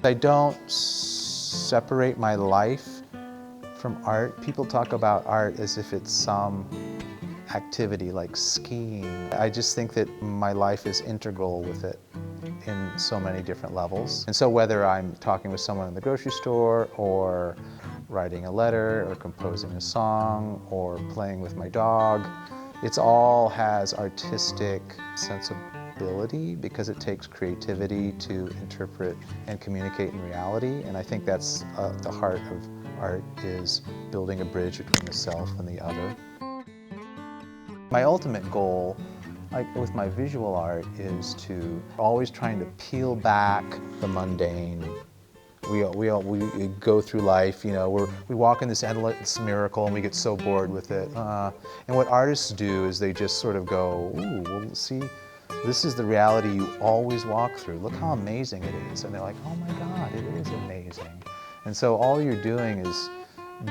I don't separate my life from art. People talk about art as if it's some activity like skiing. I just think that my life is integral with it in so many different levels. And so whether I'm talking with someone in the grocery store or writing a letter or composing a song or playing with my dog, it all has artistic sensibility because it takes creativity to interpret and communicate in reality. And I think that's the heart of art, is building a bridge between the self and the other. My ultimate goal, like with my visual art, is to always trying to peel back the mundane. We go through life, you know, we walk in this endless miracle and we get so bored with it. And what artists do is they just sort of go, ooh, well, see, this is the reality you always walk through. Look how amazing it is. And they're like, oh my God, it is amazing. And so all you're doing is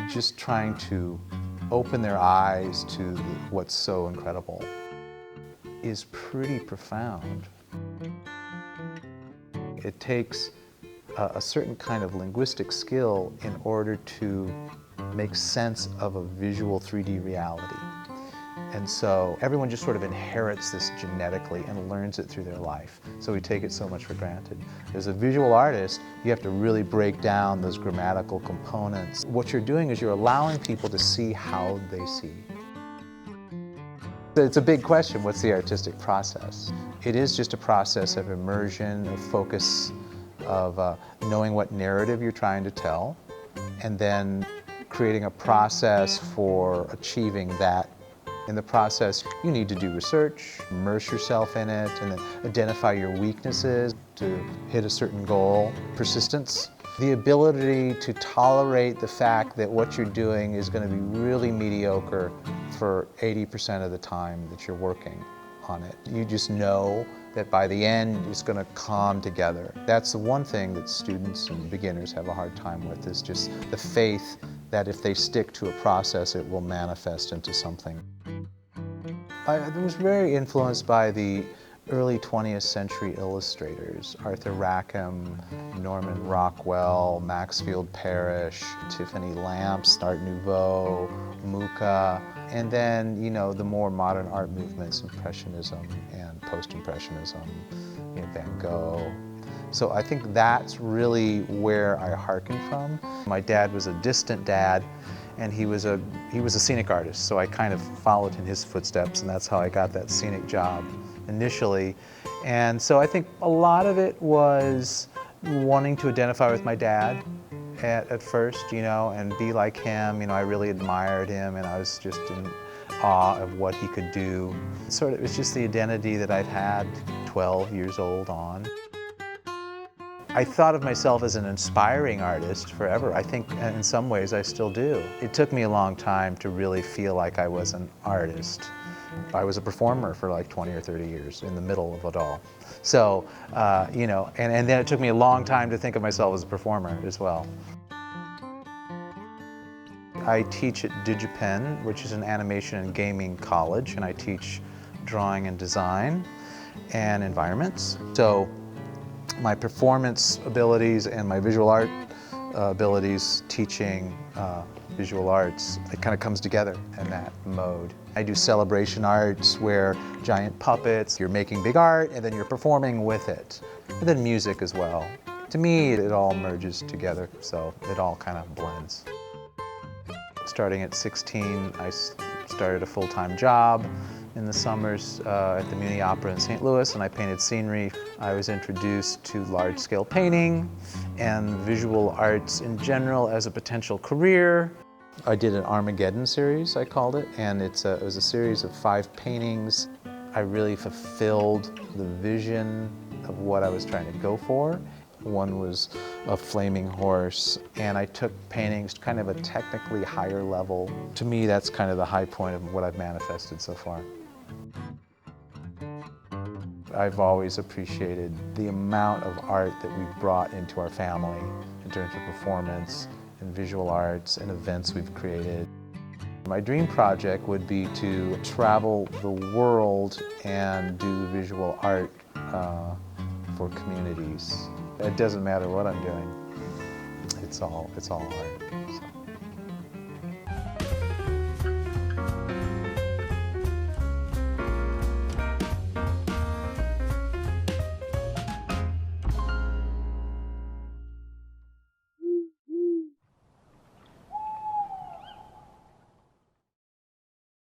just trying to open their eyes to what's so incredible. Is pretty profound. It takes a certain kind of linguistic skill in order to make sense of a visual 3D reality. And so everyone just sort of inherits this genetically and learns it through their life. So we take it so much for granted. As a visual artist, you have to really break down those grammatical components. What you're doing is you're allowing people to see how they see. It's a big question, what's the artistic process? It is just a process of immersion, of focus, of knowing what narrative you're trying to tell, and then creating a process for achieving that. In the process, you need to do research, immerse yourself in it, and then identify your weaknesses to hit a certain goal. Persistence. The ability to tolerate the fact that what you're doing is going to be really mediocre for 80% of the time that you're working on it. You just know that by the end it's going to come together. That's the one thing that students and beginners have a hard time with, is just the faith that if they stick to a process, it will manifest into something. I was very influenced by the early 20th century illustrators, Arthur Rackham, Norman Rockwell, Maxfield Parrish, Tiffany Lamps, Art Nouveau, Mucha, and then, you know, the more modern art movements, Impressionism and Post-Impressionism, you know, Van Gogh. So I think that's really where I hearken from. My dad was a distant dad, and he was a scenic artist, so I kind of followed in his footsteps, and that's how I got that scenic job initially. And so I think a lot of it was wanting to identify with my dad at first, you know, and be like him. You know, I really admired him, and I was just in awe of what he could do. Sort of, it was just the identity that I'd had 12 years old on. I thought of myself as an inspiring artist forever. I think in some ways I still do. It took me a long time to really feel like I was an artist. I was a performer for like 20 or 30 years in the middle of it all. So, you know, and then it took me a long time to think of myself as a performer as well. I teach at DigiPen, which is an animation and gaming college, and I teach drawing and design and environments. So my performance abilities and my visual art abilities teaching visual arts, it kind of comes together in that mode. I do celebration arts where giant puppets, you're making big art and then you're performing with it. And then music as well. To me, it all merges together, so it all kind of blends. Starting at 16, I started a full-time job in the summers at the Moody Opera in St. Louis, and I painted scenery. I was introduced to large-scale painting and visual arts in general as a potential career. I did an Armageddon series, I called it, and it was a series of 5 paintings. I really fulfilled the vision of what I was trying to go for. One was a flaming horse, and I took paintings to kind of a technically higher level. To me, that's kind of the high point of what I've manifested so far. I've always appreciated the amount of art that we've brought into our family in terms of performance and visual arts and events we've created. My dream project would be to travel the world and do visual art for communities. It doesn't matter what I'm doing. It's all art.